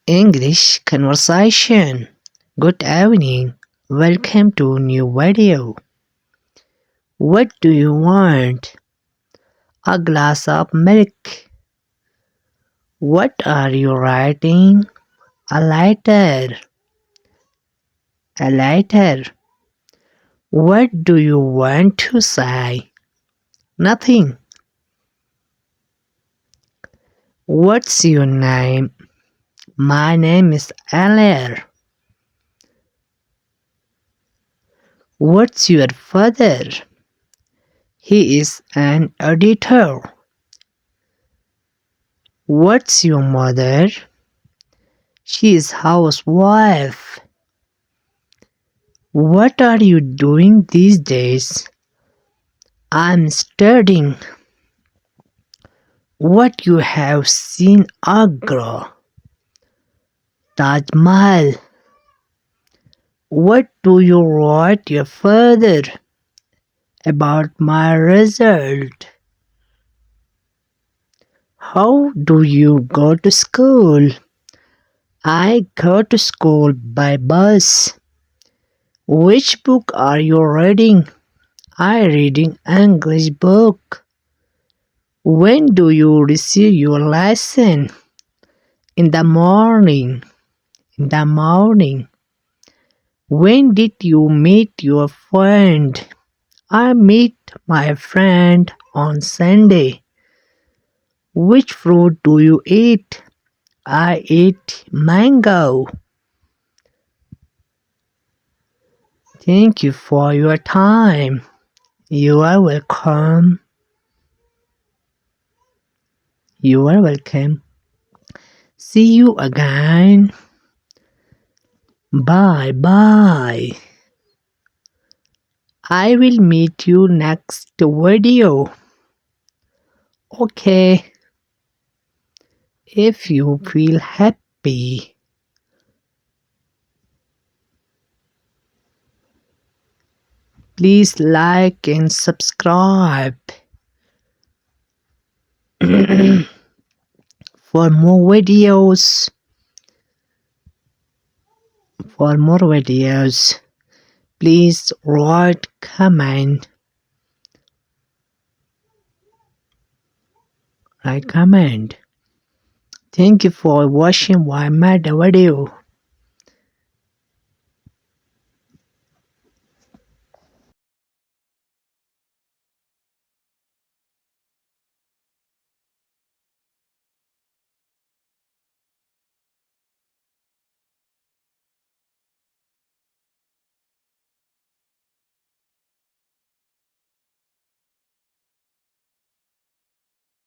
English Conversation. Good evening. Welcome to new video. What do you want? A glass of milk. What are you writing? A letter. A letter. What do you want to say? Nothing. What's your name? My name is Eller. What's your father? He is an editor. What's your mother? She is housewife. What are you doing these days? I'm studying. What you have seen Agra? Taj Mahal. What do you write your father about my result? How do you go to school? I go to school by bus. Which book are you reading? I reading English book. When do you receive your lesson? In the morning. In the morning. When did you meet your friend? I meet my friend on Sunday. Which fruit do you eat? I eat mango. Thank you for your time. You are welcome. You are welcome. See you again. Bye bye. I will meet you next video. Okay. If you feel happy, please like and subscribe for more videos. For more videos, please write comment. Write comment. Thank you for watching my video.